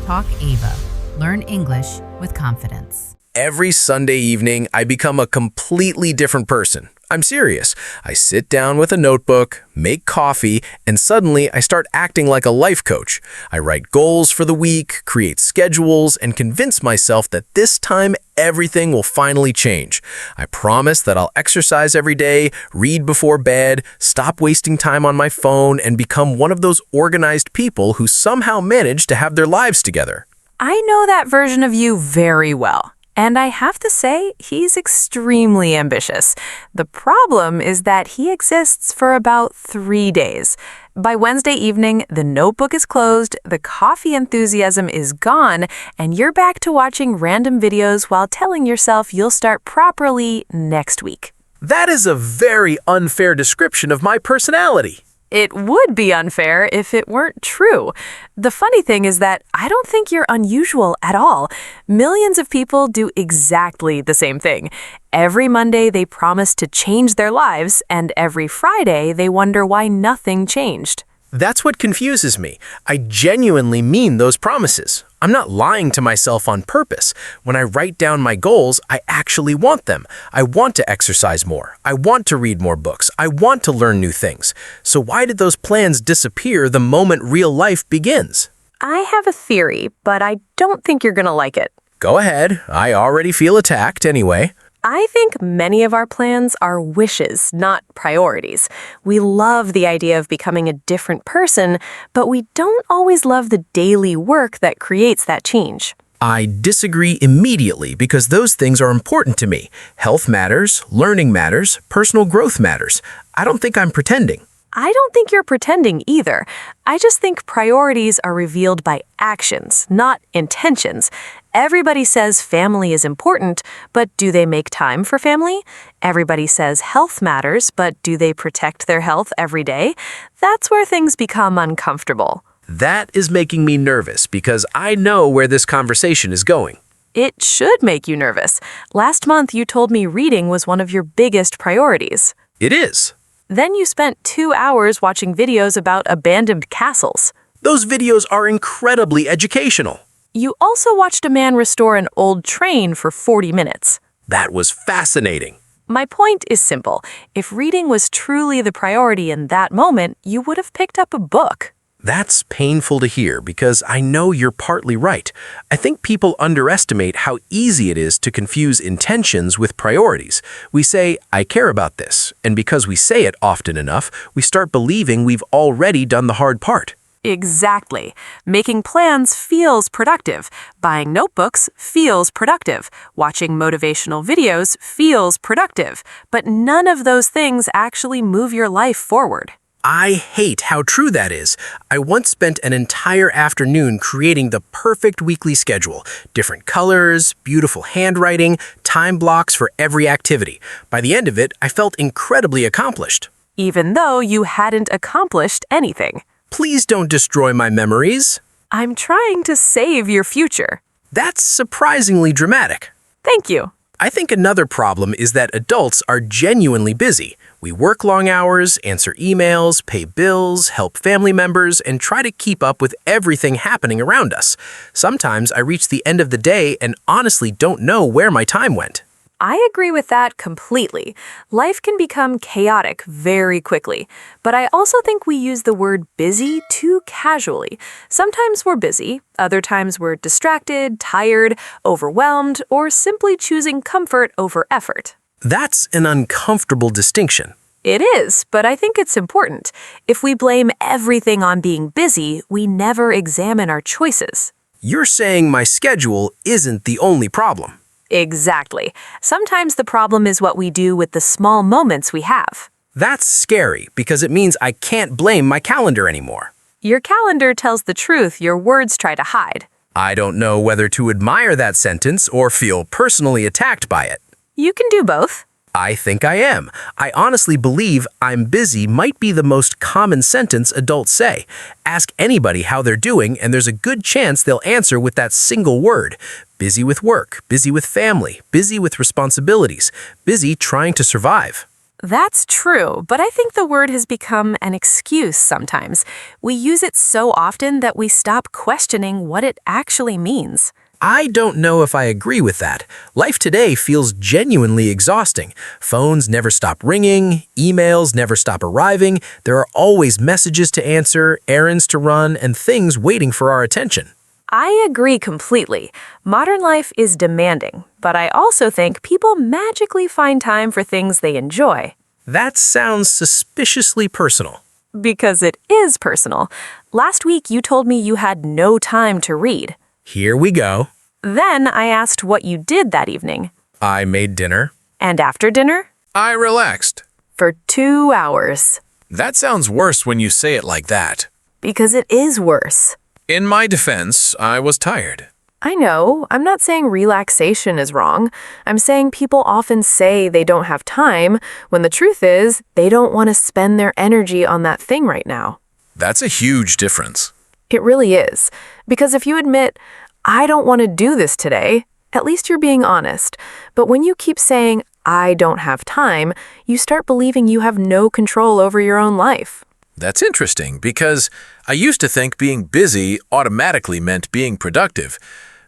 Talk Ava. Learn English with confidence. Every Sunday evening, I become a completely different person. I'm serious. I sit down with a notebook, make coffee, and suddenly I start acting like a life coach. I write goals for the week, create schedules, and convince myself that this time everything will finally change. I promise that I'll exercise every day, read before bed, stop wasting time on my phone, and become one of those organized people who somehow manage to have their lives together. I know that version of you very well. And I have to say, he's extremely ambitious. The problem is that he exists for about 3 days. By Wednesday evening, the notebook is closed, the coffee enthusiasm is gone, and you're back to watching random videos while telling yourself you'll start properly next week. That is a very unfair description of my personality. It would be unfair if it weren't true. The funny thing is that I don't think you're unusual at all. Millions of people do exactly the same thing. Every Monday they promise to change their lives, and every Friday they wonder why nothing changed. That's what confuses me. I genuinely mean those promises. I'm not lying to myself on purpose. When I write down my goals, I actually want them. I want to exercise more. I want to read more books. I want to learn new things. So why did those plans disappear the moment real life begins? I have a theory, but I don't think you're gonna like it. Go ahead. I already feel attacked anyway. I think many of our plans are wishes, not priorities. We love the idea of becoming a different person, but we don't always love the daily work that creates that change. I disagree immediately because those things are important to me. Health matters, learning matters, personal growth matters. I don't think I'm pretending. I don't think you're pretending either. I just think priorities are revealed by actions, not intentions. Everybody says family is important, but do they make time for family? Everybody says health matters, but do they protect their health every day? That's where things become uncomfortable. That is making me nervous because I know where this conversation is going. It should make you nervous. Last month you told me reading was one of your biggest priorities. It is. Then you spent 2 hours watching videos about abandoned castles. Those videos are incredibly educational. You also watched a man restore an old train for 40 minutes. That was fascinating. My point is simple. If reading was truly the priority in that moment, you would have picked up a book. That's painful to hear because I know you're partly right. I think people underestimate how easy it is to confuse intentions with priorities. We say, I care about this, and because we say it often enough, we start believing we've already done the hard part. Exactly. Making plans feels productive. Buying notebooks feels productive. Watching motivational videos feels productive. But none of those things actually move your life forward. I hate how true that is. I once spent an entire afternoon creating the perfect weekly schedule. Different colors, beautiful handwriting, time blocks for every activity. By the end of it, I felt incredibly accomplished. Even though you hadn't accomplished anything. Please don't destroy my memories. I'm trying to save your future. That's surprisingly dramatic. Thank you. I think another problem is that adults are genuinely busy. We work long hours, answer emails, pay bills, help family members, and try to keep up with everything happening around us. Sometimes I reach the end of the day and honestly don't know where my time went. I agree with that completely. Life can become chaotic very quickly, but I also think we use the word busy too casually. Sometimes we're busy, other times we're distracted, tired, overwhelmed, or simply choosing comfort over effort. That's an uncomfortable distinction. It is, but I think it's important. If we blame everything on being busy, we never examine our choices. You're saying my schedule isn't the only problem. Exactly. Sometimes the problem is what we do with the small moments we have. That's scary because it means I can't blame my calendar anymore. Your calendar tells the truth your words try to hide. I don't know whether to admire that sentence or feel personally attacked by it. You can do both. I think I am. I honestly believe I'm busy might be the most common sentence adults say. Ask anybody how they're doing, and there's a good chance they'll answer with that single word. Busy with work, busy with family, busy with responsibilities, busy trying to survive. That's true, but I think the word has become an excuse sometimes. We use it so often that we stop questioning what it actually means. I don't know if I agree with that. Life today feels genuinely exhausting. Phones never stop ringing, emails never stop arriving, there are always messages to answer, errands to run, and things waiting for our attention. I agree completely. Modern life is demanding, but I also think people magically find time for things they enjoy. That sounds suspiciously personal. Because it is personal. Last week you told me you had no time to read. Here we go. Then I asked what you did that evening. I made dinner. And after dinner? I relaxed. For 2 hours. That sounds worse when you say it like that. Because it is worse. In my defense, I was tired. I know. I'm not saying relaxation is wrong. I'm saying people often say they don't have time, when the truth is they don't want to spend their energy on that thing right now. That's a huge difference. It really is. Because if you admit, I don't want to do this today, at least you're being honest. But when you keep saying, I don't have time, you start believing you have no control over your own life. That's interesting because I used to think being busy automatically meant being productive.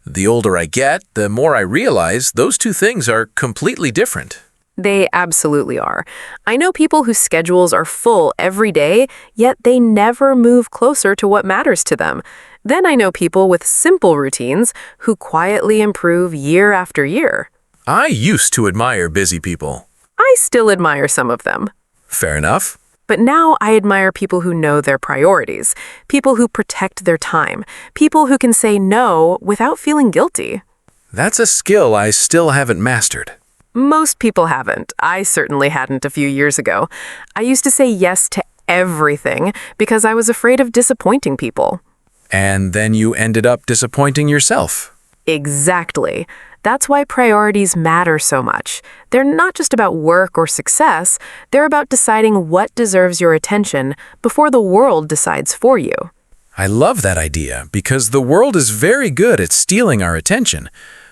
The older I get, the more I realize those two things are completely different. They absolutely are. I know people whose schedules are full every day, yet they never move closer to what matters to them. Then I know people with simple routines who quietly improve year after year. I used to admire busy people. I still admire some of them. Fair enough. But now I admire people who know their priorities, people who protect their time, people who can say no without feeling guilty. That's a skill I still haven't mastered. Most people haven't. I certainly hadn't a few years ago. I used to say yes to everything because I was afraid of disappointing people. And then you ended up disappointing yourself. Exactly. That's why priorities matter so much. They're not just about work or success, they're about deciding what deserves your attention before the world decides for you. I love that idea because the world is very good at stealing our attention.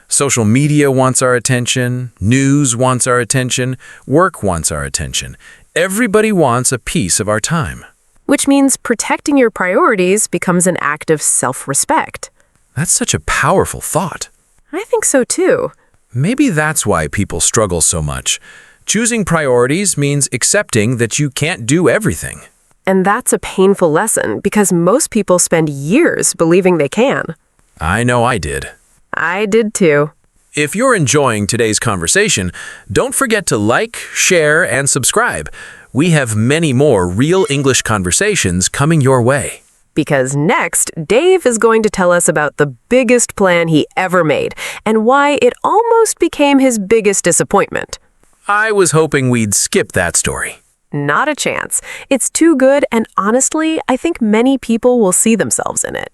Social media wants our attention, news wants our attention, work wants our attention. Everybody wants a piece of our time. Which means protecting your priorities becomes an act of self-respect. That's such a powerful thought. I think so too. Maybe that's why people struggle so much. Choosing priorities means accepting that you can't do everything. And that's a painful lesson because most people spend years believing they can. I know I did. I did too. If you're enjoying today's conversation, don't forget to like, share, and subscribe. We have many more real English conversations coming your way. Because next, Dave is going to tell us about the biggest plan he ever made and why it almost became his biggest disappointment. I was hoping we'd skip that story. Not a chance. It's too good, and honestly, I think many people will see themselves in it.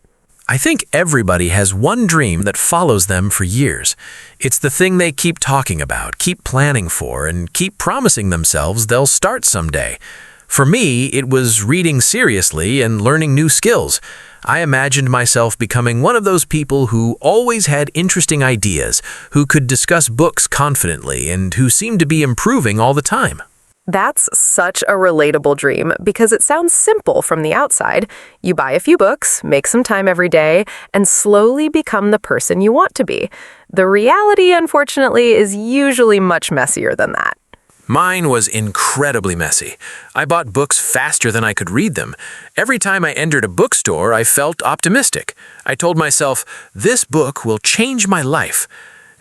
I think everybody has one dream that follows them for years. It's the thing they keep talking about, keep planning for, and keep promising themselves they'll start someday. For me, it was reading seriously and learning new skills. I imagined myself becoming one of those people who always had interesting ideas, who could discuss books confidently, and who seemed to be improving all the time. That's such a relatable dream because it sounds simple from the outside. You buy a few books, make some time every day, and slowly become the person you want to be. The reality, unfortunately, is usually much messier than that. Mine was incredibly messy. I bought books faster than I could read them. Every time I entered a bookstore, I felt optimistic. I told myself, this book will change my life.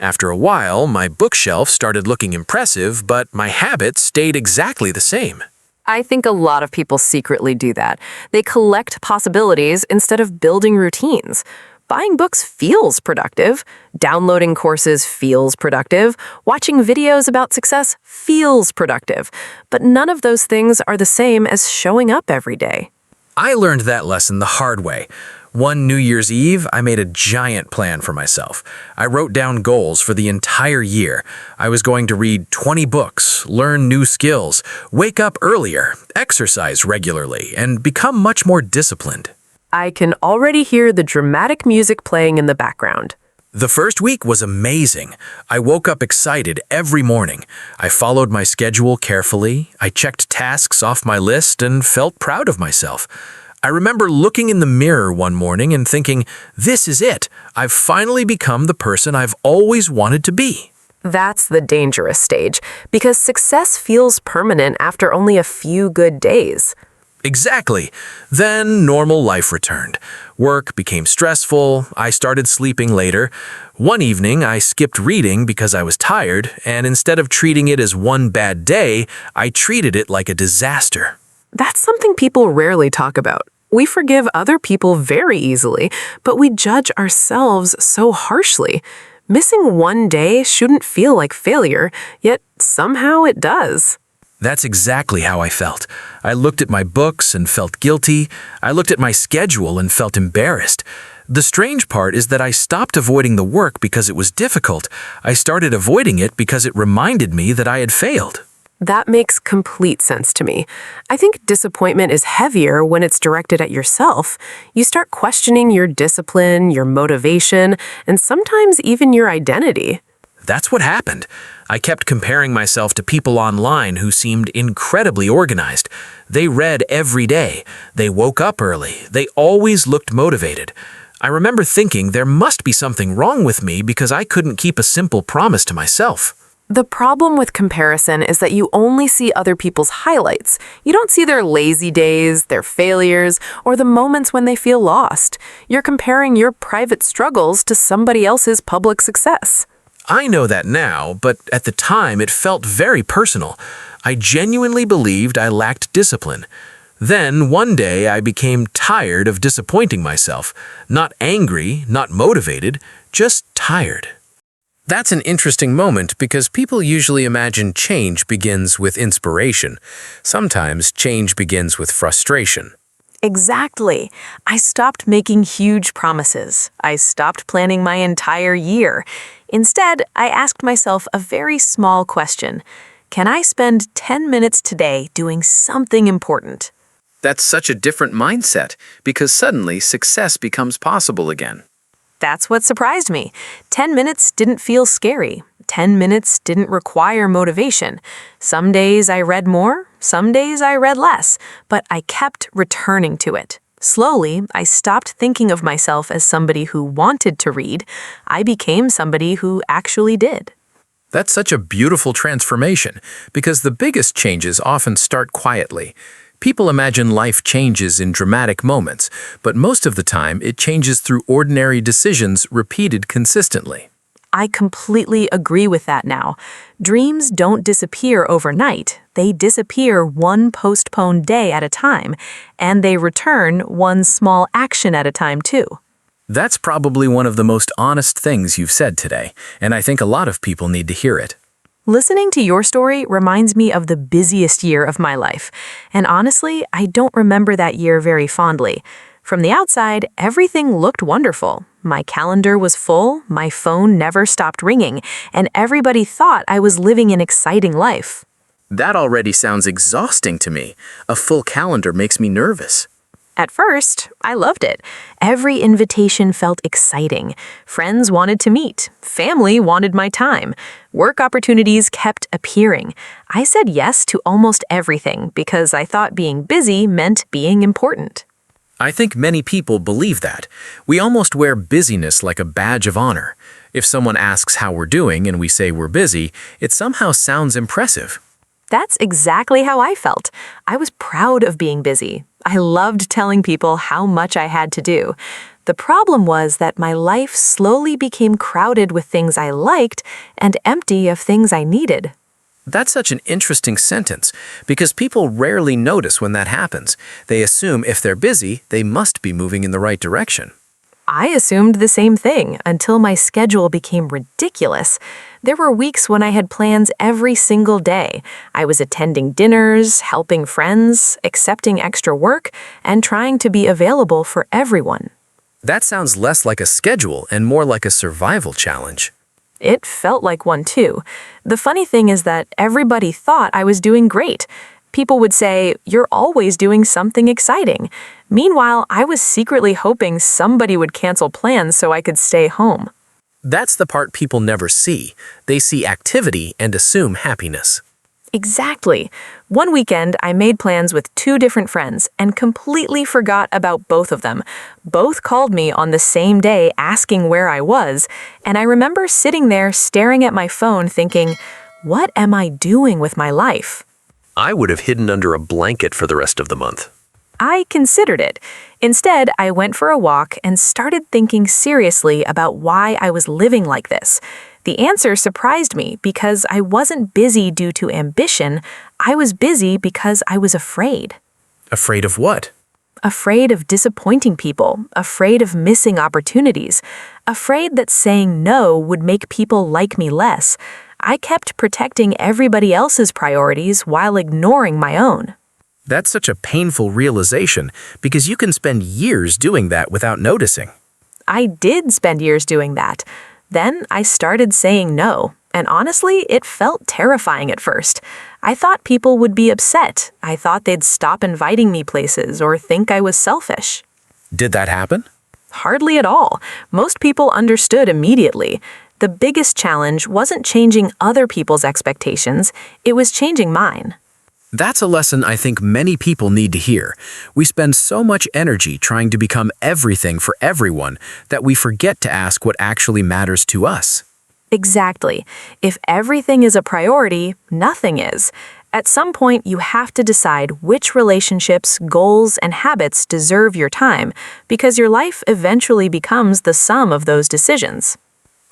After a while, my bookshelf started looking impressive, but my habits stayed exactly the same. I think a lot of people secretly do that. They collect possibilities instead of building routines. Buying books feels productive. Downloading courses feels productive. Watching videos about success feels productive. But none of those things are the same as showing up every day. I learned that lesson the hard way. One New Year's Eve, I made a giant plan for myself. I wrote down goals for the entire year. I was going to read 20 books, learn new skills, wake up earlier, exercise regularly, and become much more disciplined. I can already hear the dramatic music playing in the background. The first week was amazing. I woke up excited every morning. I followed my schedule carefully. I checked tasks off my list and felt proud of myself. I remember looking in the mirror one morning and thinking, this is it. I've finally become the person I've always wanted to be. That's the dangerous stage, because success feels permanent after only a few good days. Exactly. Then normal life returned. Work became stressful. I started sleeping later. One evening, I skipped reading because I was tired, and instead of treating it as one bad day, I treated it like a disaster. That's something people rarely talk about. We forgive other people very easily, but we judge ourselves so harshly. Missing one day shouldn't feel like failure, yet somehow it does. That's exactly how I felt. I looked at my books and felt guilty. I looked at my schedule and felt embarrassed. The strange part is that I stopped avoiding the work because it was difficult. I started avoiding it because it reminded me that I had failed. That makes complete sense to me. I think disappointment is heavier when it's directed at yourself. You start questioning your discipline, your motivation, and sometimes even your identity. That's what happened. I kept comparing myself to people online who seemed incredibly organized. They read every day. They woke up early. They always looked motivated. I remember thinking there must be something wrong with me because I couldn't keep a simple promise to myself. The problem with comparison is that you only see other people's highlights. You don't see their lazy days, their failures, or the moments when they feel lost. You're comparing your private struggles to somebody else's public success. I know that now, but at the time it felt very personal. I genuinely believed I lacked discipline. Then, one day, I became tired of disappointing myself. Not angry, not motivated, just tired. That's an interesting moment because people usually imagine change begins with inspiration. Sometimes change begins with frustration. Exactly. I stopped making huge promises. I stopped planning my entire year. Instead, I asked myself a very small question. Can I spend 10 minutes today doing something important? That's such a different mindset because suddenly success becomes possible again. That's what surprised me. 10 minutes didn't feel scary. 10 minutes didn't require motivation. Some days I read more, some days I read less, but I kept returning to it. Slowly, I stopped thinking of myself as somebody who wanted to read. I became somebody who actually did. That's such a beautiful transformation because the biggest changes often start quietly. People imagine life changes in dramatic moments, but most of the time it changes through ordinary decisions repeated consistently. I completely agree with that now. Dreams don't disappear overnight. They disappear one postponed day at a time, and they return one small action at a time too. That's probably one of the most honest things you've said today, and I think a lot of people need to hear it. Listening to your story reminds me of the busiest year of my life, and honestly, I don't remember that year very fondly. From the outside, everything looked wonderful. My calendar was full, my phone never stopped ringing, and everybody thought I was living an exciting life. That already sounds exhausting to me. A full calendar makes me nervous. At first, I loved it. Every invitation felt exciting. Friends wanted to meet. Family wanted my time. Work opportunities kept appearing. I said yes to almost everything because I thought being busy meant being important. I think many people believe that. We almost wear busyness like a badge of honor. If someone asks how we're doing and we say we're busy, it somehow sounds impressive. That's exactly how I felt. I was proud of being busy. I loved telling people how much I had to do. The problem was that my life slowly became crowded with things I liked and empty of things I needed. That's such an interesting sentence because people rarely notice when that happens. They assume if they're busy, they must be moving in the right direction. I assumed the same thing until my schedule became ridiculous. There were weeks when I had plans every single day. I was attending dinners, helping friends, accepting extra work, and trying to be available for everyone. That sounds less like a schedule and more like a survival challenge. It felt like one too. The funny thing is that everybody thought I was doing great. People would say, "You're always doing something exciting." Meanwhile, I was secretly hoping somebody would cancel plans so I could stay home. That's the part people never see. They see activity and assume happiness. Exactly. One weekend, I made plans with two different friends and completely forgot about both of them. Both called me on the same day asking where I was, and I remember sitting there staring at my phone thinking, what am I doing with my life? I would have hidden under a blanket for the rest of the month. I considered it. Instead, I went for a walk and started thinking seriously about why I was living like this. The answer surprised me because I wasn't busy due to ambition. I was busy because I was afraid. Afraid of what? Afraid of disappointing people, afraid of missing opportunities, afraid that saying no would make people like me less. I kept protecting everybody else's priorities while ignoring my own. That's such a painful realization because you can spend years doing that without noticing. I did spend years doing that. Then I started saying no, and honestly, it felt terrifying at first. I thought people would be upset. I thought they'd stop inviting me places or think I was selfish. Did that happen? Hardly at all. Most people understood immediately. The biggest challenge wasn't changing other people's expectations, it was changing mine. That's a lesson I think many people need to hear. We spend so much energy trying to become everything for everyone that we forget to ask what actually matters to us. Exactly. If everything is a priority, nothing is. At some point, you have to decide which relationships, goals, and habits deserve your time, because your life eventually becomes the sum of those decisions.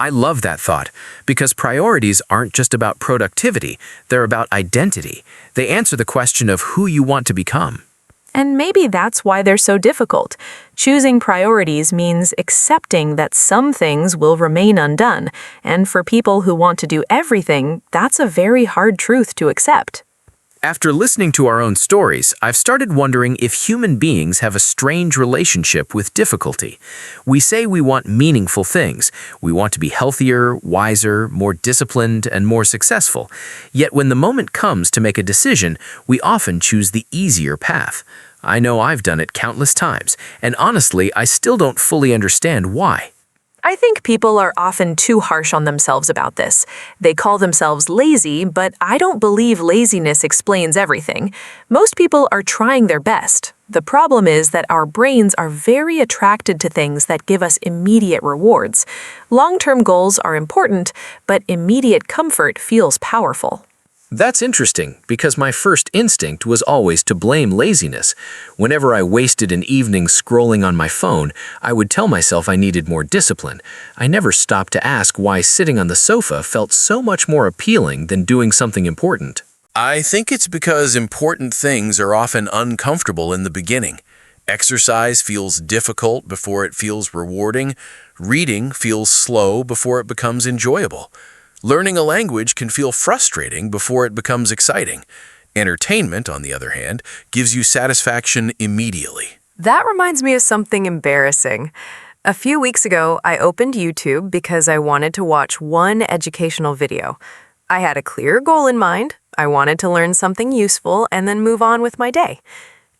I love that thought, because priorities aren't just about productivity, they're about identity. They answer the question of who you want to become. And maybe that's why they're so difficult. Choosing priorities means accepting that some things will remain undone, and for people who want to do everything, that's a very hard truth to accept. After listening to our own stories, I've started wondering if human beings have a strange relationship with difficulty. We say we want meaningful things. We want to be healthier, wiser, more disciplined, and more successful. Yet when the moment comes to make a decision, we often choose the easier path. I know I've done it countless times, and honestly, I still don't fully understand why. I think people are often too harsh on themselves about this. They call themselves lazy, but I don't believe laziness explains everything. Most people are trying their best. The problem is that our brains are very attracted to things that give us immediate rewards. Long-term goals are important, but immediate comfort feels powerful. That's interesting, because my first instinct was always to blame laziness. Whenever I wasted an evening scrolling on my phone, I would tell myself I needed more discipline. I never stopped to ask why sitting on the sofa felt so much more appealing than doing something important. I think it's because important things are often uncomfortable in the beginning. Exercise feels difficult before it feels rewarding. Reading feels slow before it becomes enjoyable. Learning a language can feel frustrating before it becomes exciting. Entertainment, on the other hand, gives you satisfaction immediately. That reminds me of something embarrassing. A few weeks ago, I opened YouTube because I wanted to watch one educational video. I had a clear goal in mind. I wanted to learn something useful and then move on with my day.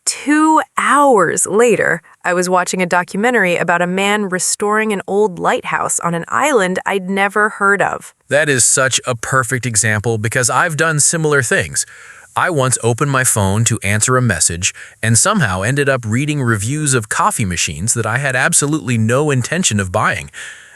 2 hours later, I was watching a documentary about a man restoring an old lighthouse on an island I'd never heard of. That is such a perfect example because I've done similar things. I once opened my phone to answer a message and somehow ended up reading reviews of coffee machines that I had absolutely no intention of buying.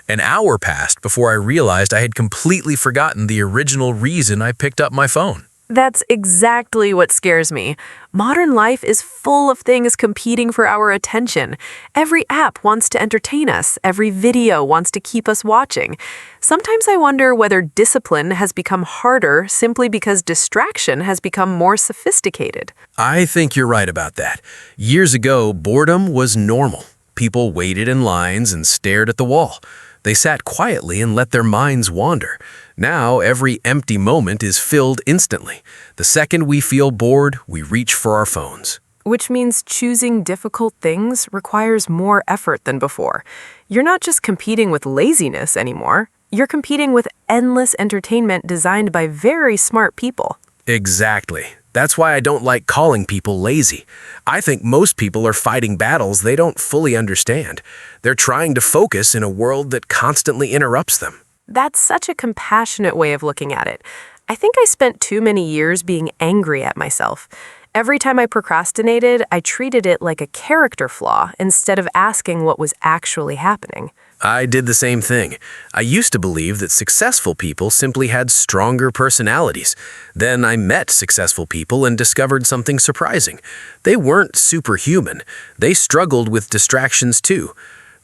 An hour passed before I realized I had completely forgotten the original reason I picked up my phone. That's exactly what scares me. Modern life is full of things competing for our attention. Every app wants to entertain us. Every video wants to keep us watching. Sometimes I wonder whether discipline has become harder simply because distraction has become more sophisticated. I think you're right about that. Years ago, boredom was normal. People waited in lines and stared at the wall. They sat quietly and let their minds wander. Now, every empty moment is filled instantly. The second we feel bored, we reach for our phones. Which means choosing difficult things requires more effort than before. You're not just competing with laziness anymore. You're competing with endless entertainment designed by very smart people. Exactly. That's why I don't like calling people lazy. I think most people are fighting battles they don't fully understand. They're trying to focus in a world that constantly interrupts them. That's such a compassionate way of looking at it. I think I spent too many years being angry at myself. Every time I procrastinated, I treated it like a character flaw instead of asking what was actually happening. I did the same thing. I used to believe that successful people simply had stronger personalities. Then I met successful people and discovered something surprising. They weren't superhuman. They struggled with distractions too.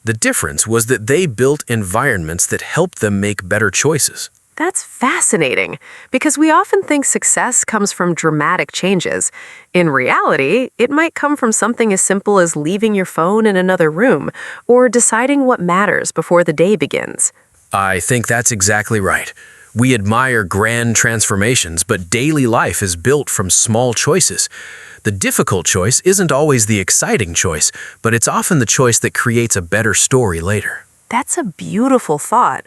The difference was that they built environments that helped them make better choices. That's fascinating, because we often think success comes from dramatic changes. In reality, it might come from something as simple as leaving your phone in another room or deciding what matters before the day begins. I think that's exactly right. We admire grand transformations, but daily life is built from small choices. The difficult choice isn't always the exciting choice, but it's often the choice that creates a better story later. That's a beautiful thought.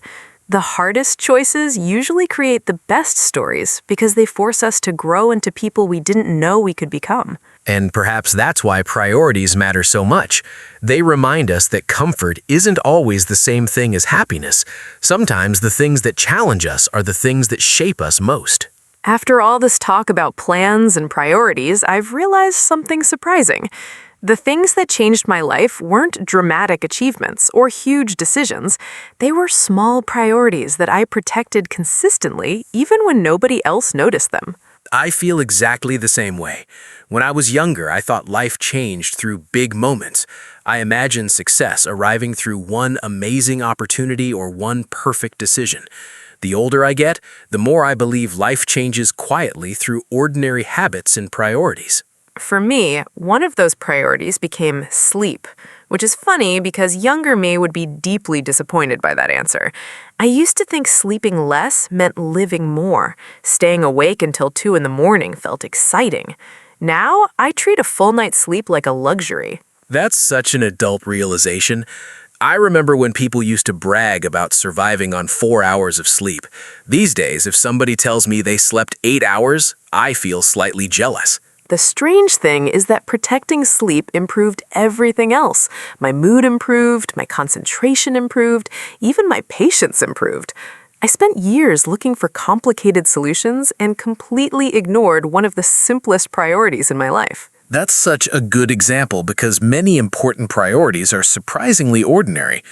The hardest choices usually create the best stories because they force us to grow into people we didn't know we could become. And perhaps that's why priorities matter so much. They remind us that comfort isn't always the same thing as happiness. Sometimes the things that challenge us are the things that shape us most. After all this talk about plans and priorities, I've realized something surprising. The things that changed my life weren't dramatic achievements or huge decisions. They were small priorities that I protected consistently, even when nobody else noticed them. I feel exactly the same way. When I was younger, I thought life changed through big moments. I imagined success arriving through one amazing opportunity or one perfect decision. The older I get, the more I believe life changes quietly through ordinary habits and priorities. For me, one of those priorities became sleep, which is funny because younger me would be deeply disappointed by that answer. I used to think sleeping less meant living more. Staying awake until 2 in the morning felt exciting. Now, I treat a full night's sleep like a luxury. That's such an adult realization. I remember when people used to brag about surviving on 4 hours of sleep. These days, if somebody tells me they slept 8 hours, I feel slightly jealous. The strange thing is that protecting sleep improved everything else. My mood improved, my concentration improved, even my patience improved. I spent years looking for complicated solutions and completely ignored one of the simplest priorities in my life. That's such a good example because many important priorities are surprisingly ordinary.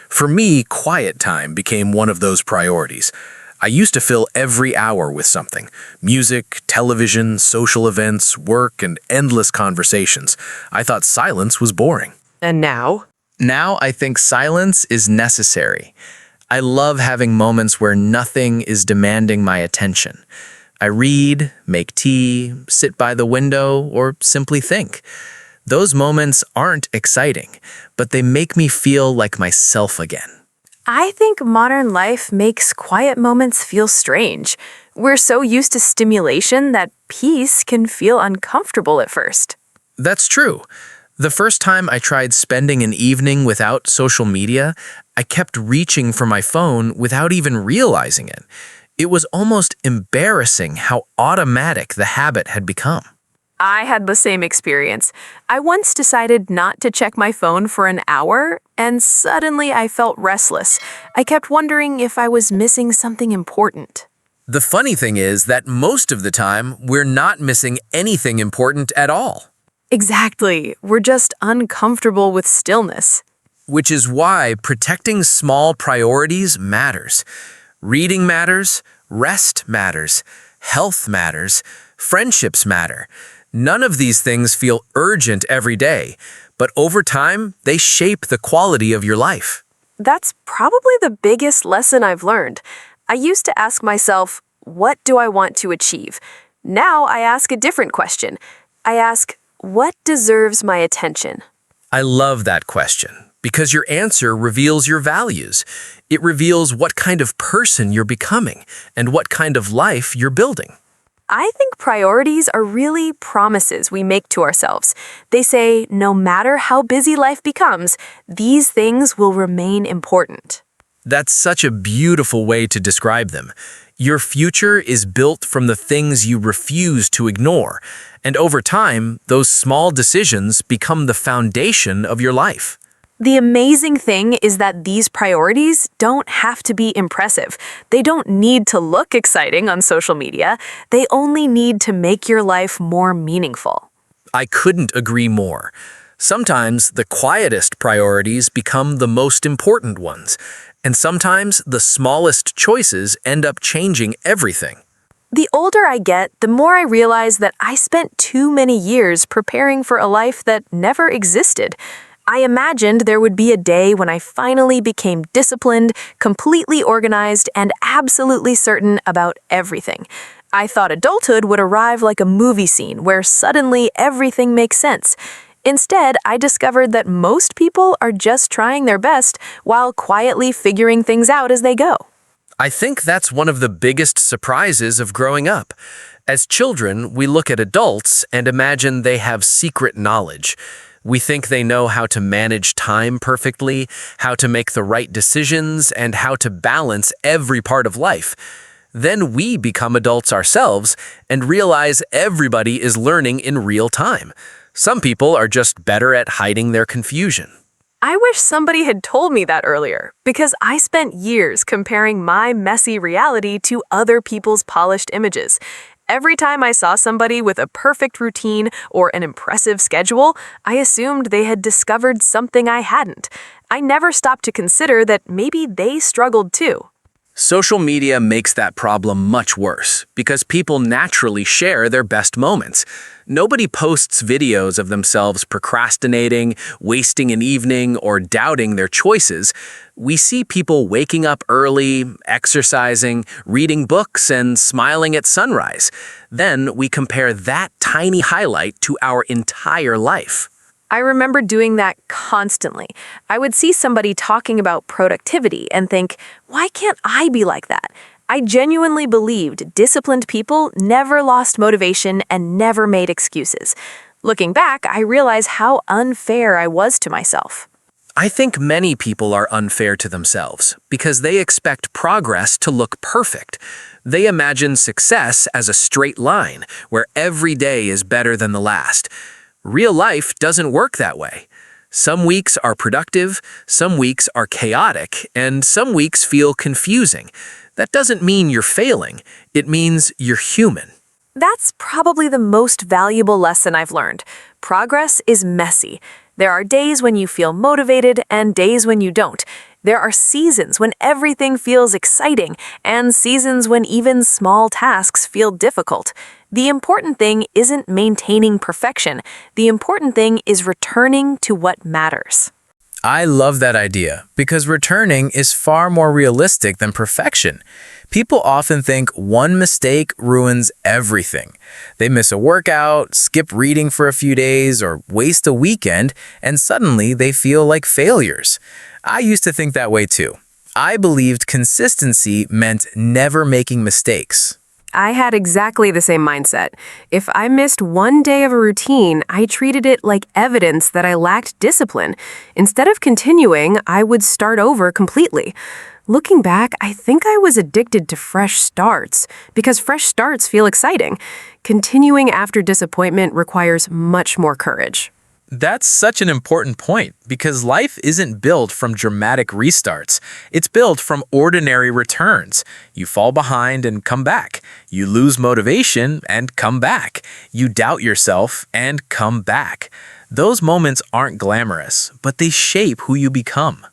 For me, quiet time became one of those priorities. I used to fill every hour with something: music, television, social events, work, and endless conversations. I thought silence was boring. And now? Now I think silence is necessary. I love having moments where nothing is demanding my attention. I read, make tea, sit by the window, or simply think. Those moments aren't exciting, but they make me feel like myself again. I think modern life makes quiet moments feel strange. We're so used to stimulation that peace can feel uncomfortable at first. That's true. The first time I tried spending an evening without social media, I kept reaching for my phone without even realizing it. It was almost embarrassing how automatic the habit had become. I had the same experience. I once decided not to check my phone for an hour, and suddenly I felt restless. I kept wondering if I was missing something important. The funny thing is that most of the time, we're not missing anything important at all. Exactly. We're just uncomfortable with stillness. Which is why protecting small priorities matters. Reading matters, rest matters, health matters, friendships matter. None of these things feel urgent every day, but over time, they shape the quality of your life. That's probably the biggest lesson I've learned. I used to ask myself, what do I want to achieve? Now I ask a different question. I ask, what deserves my attention? I love that question because your answer reveals your values. It reveals what kind of person you're becoming and what kind of life you're building. I think priorities are really promises we make to ourselves. They say, no matter how busy life becomes, these things will remain important. That's such a beautiful way to describe them. Your future is built from the things you refuse to ignore, and over time, those small decisions become the foundation of your life. The amazing thing is that these priorities don't have to be impressive. They don't need to look exciting on social media. They only need to make your life more meaningful. I couldn't agree more. Sometimes the quietest priorities become the most important ones, and sometimes the smallest choices end up changing everything. The older I get, the more I realize that I spent too many years preparing for a life that never existed. I imagined there would be a day when I finally became disciplined, completely organized, and absolutely certain about everything. I thought adulthood would arrive like a movie scene where suddenly everything makes sense. Instead, I discovered that most people are just trying their best while quietly figuring things out as they go. I think that's one of the biggest surprises of growing up. As children, we look at adults and imagine they have secret knowledge. We think they know how to manage time perfectly, how to make the right decisions, and how to balance every part of life. Then we become adults ourselves and realize everybody is learning in real time. Some people are just better at hiding their confusion. I wish somebody had told me that earlier, because I spent years comparing my messy reality to other people's polished images. Every time I saw somebody with a perfect routine or an impressive schedule, I assumed they had discovered something I hadn't. I never stopped to consider that maybe they struggled too. Social media makes that problem much worse because people naturally share their best moments. Nobody posts videos of themselves procrastinating, wasting an evening, or doubting their choices. We see people waking up early, exercising, reading books, and smiling at sunrise. Then we compare that tiny highlight to our entire life. I remember doing that constantly. I would see somebody talking about productivity and think, why can't I be like that? I genuinely believed disciplined people never lost motivation and never made excuses. Looking back, I realize how unfair I was to myself. I think many people are unfair to themselves because they expect progress to look perfect. They imagine success as a straight line where every day is better than the last. Real life doesn't work that way. Some weeks are productive, some weeks are chaotic, and some weeks feel confusing. That doesn't mean you're failing. It means you're human. That's probably the most valuable lesson I've learned. Progress is messy. There are days when you feel motivated and days when you don't. There are seasons when everything feels exciting and seasons when even small tasks feel difficult. The important thing isn't maintaining perfection. The important thing is returning to what matters. I love that idea because returning is far more realistic than perfection. People often think one mistake ruins everything. They miss a workout, skip reading for a few days, or waste a weekend, and suddenly they feel like failures. I used to think that way too. I believed consistency meant never making mistakes. I had exactly the same mindset. If I missed one day of a routine, I treated it like evidence that I lacked discipline. Instead of continuing, I would start over completely. Looking back, I think I was addicted to fresh starts because fresh starts feel exciting. Continuing after disappointment requires much more courage. That's such an important point because life isn't built from dramatic restarts. It's built from ordinary returns. You fall behind and come back. You lose motivation and come back. You doubt yourself and come back. Those moments aren't glamorous, but they shape who you become.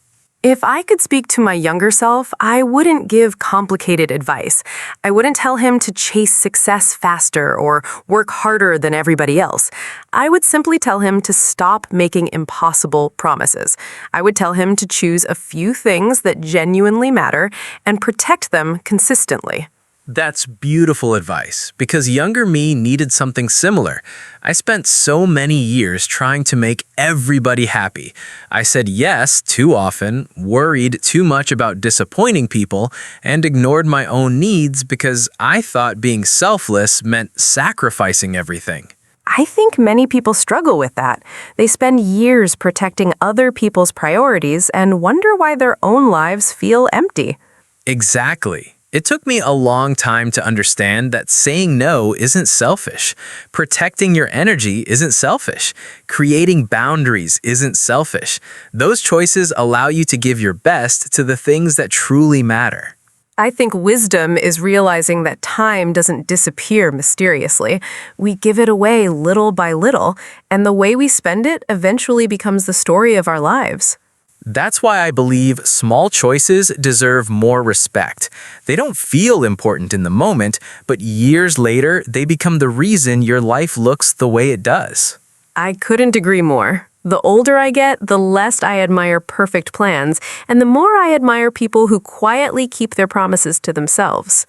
If I could speak to my younger self, I wouldn't give complicated advice. I wouldn't tell him to chase success faster or work harder than everybody else. I would simply tell him to stop making impossible promises. I would tell him to choose a few things that genuinely matter and protect them consistently. That's beautiful advice because younger me needed something similar. I spent so many years trying to make everybody happy. I said yes too often, worried too much about disappointing people, and ignored my own needs because I thought being selfless meant sacrificing everything. I think many people struggle with that. They spend years protecting other people's priorities and wonder why their own lives feel empty. Exactly. It took me a long time to understand that saying no isn't selfish. Protecting your energy isn't selfish. Creating boundaries isn't selfish. Those choices allow you to give your best to the things that truly matter. I think wisdom is realizing that time doesn't disappear mysteriously. We give it away little by little, and the way we spend it eventually becomes the story of our lives. That's why I believe small choices deserve more respect. They don't feel important in the moment, but years later, they become the reason your life looks the way it does. I couldn't agree more. The older I get, the less I admire perfect plans, and the more I admire people who quietly keep their promises to themselves.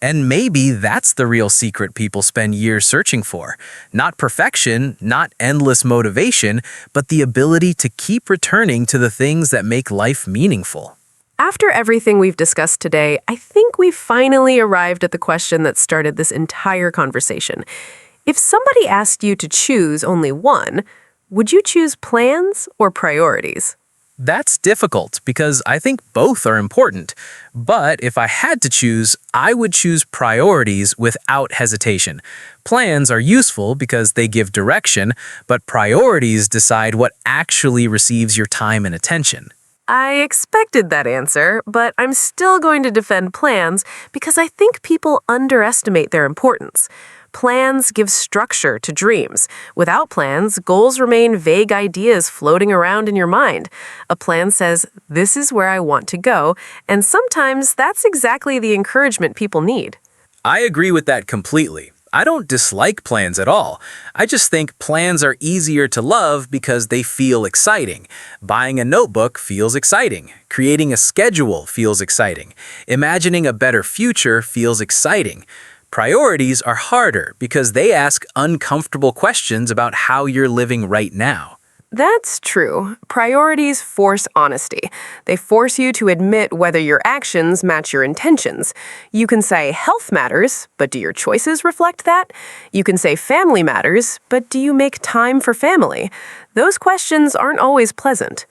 And maybe that's the real secret people spend years searching for. Not perfection, not endless motivation, but the ability to keep returning to the things that make life meaningful. After everything we've discussed today, I think we've finally arrived at the question that started this entire conversation. If somebody asked you to choose only one, would you choose plans or priorities? That's difficult because I think both are important. But if I had to choose, I would choose priorities without hesitation. Plans are useful because they give direction, but priorities decide what actually receives your time and attention. I expected that answer, but I'm still going to defend plans because I think people underestimate their importance. Plans give structure to dreams. Without plans, goals remain vague ideas floating around in your mind. A plan says, this is where I want to go, and sometimes that's exactly the encouragement people need. I agree with that completely. I don't dislike plans at all. I just think plans are easier to love because they feel exciting. Buying a notebook feels exciting. Creating a schedule feels exciting. Imagining a better future feels exciting. Priorities are harder because they ask uncomfortable questions about how you're living right now. That's true. Priorities force honesty. They force you to admit whether your actions match your intentions. You can say health matters, but do your choices reflect that? You can say family matters, but do you make time for family? Those questions aren't always pleasant.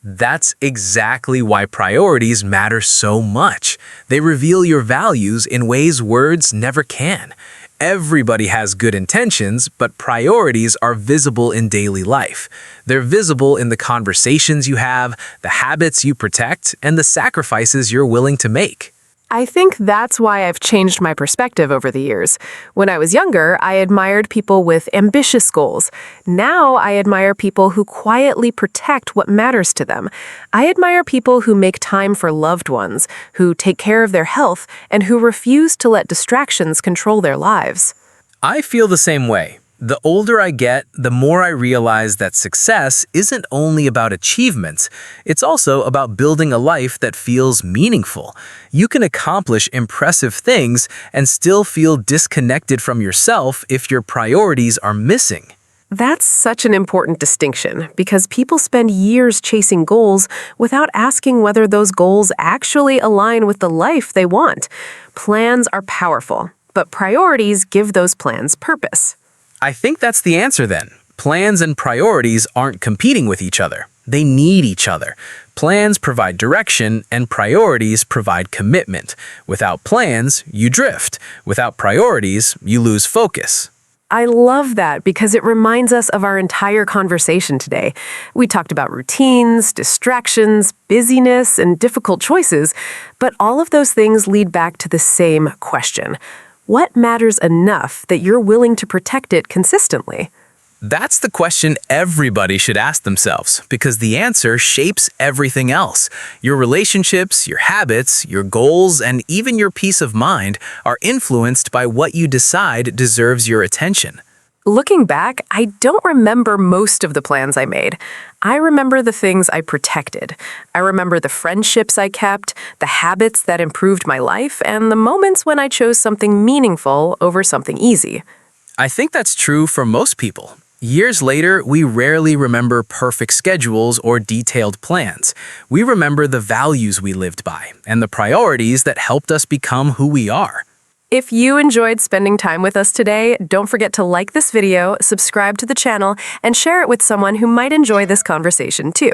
That's exactly why priorities matter so much. They reveal your values in ways words never can. Everybody has good intentions, but priorities are visible in daily life. They're visible in the conversations you have, the habits you protect, and the sacrifices you're willing to make. I think that's why I've changed my perspective over the years. When I was younger, I admired people with ambitious goals. Now I admire people who quietly protect what matters to them. I admire people who make time for loved ones, who take care of their health, and who refuse to let distractions control their lives. I feel the same way. The older I get, the more I realize that success isn't only about achievements, it's also about building a life that feels meaningful. You can accomplish impressive things and still feel disconnected from yourself if your priorities are missing. That's such an important distinction because people spend years chasing goals without asking whether those goals actually align with the life they want. Plans are powerful, but priorities give those plans purpose. I think that's the answer then. Plans and priorities aren't competing with each other. They need each other. Plans provide direction and priorities provide commitment. Without plans, you drift. Without priorities, you lose focus. I love that because it reminds us of our entire conversation today. We talked about routines, distractions, busyness, and difficult choices, but all of those things lead back to the same question. What matters enough that you're willing to protect it consistently? That's the question everybody should ask themselves because the answer shapes everything else. Your relationships, your habits, your goals, and even your peace of mind are influenced by what you decide deserves your attention. Looking back, I don't remember most of the plans I made. I remember the things I protected. I remember the friendships I kept, the habits that improved my life, and the moments when I chose something meaningful over something easy. I think that's true for most people. Years later, we rarely remember perfect schedules or detailed plans. We remember the values we lived by and the priorities that helped us become who we are. If you enjoyed spending time with us today, don't forget to like this video, subscribe to the channel, and share it with someone who might enjoy this conversation too.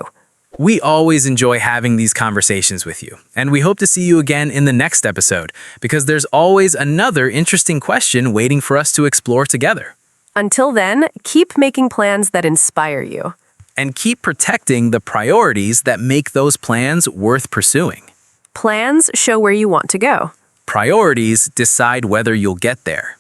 We always enjoy having these conversations with you, and we hope to see you again in the next episode, because there's always another interesting question waiting for us to explore together. Until then, keep making plans that inspire you. And keep protecting the priorities that make those plans worth pursuing. Plans show where you want to go. Priorities decide whether you'll get there.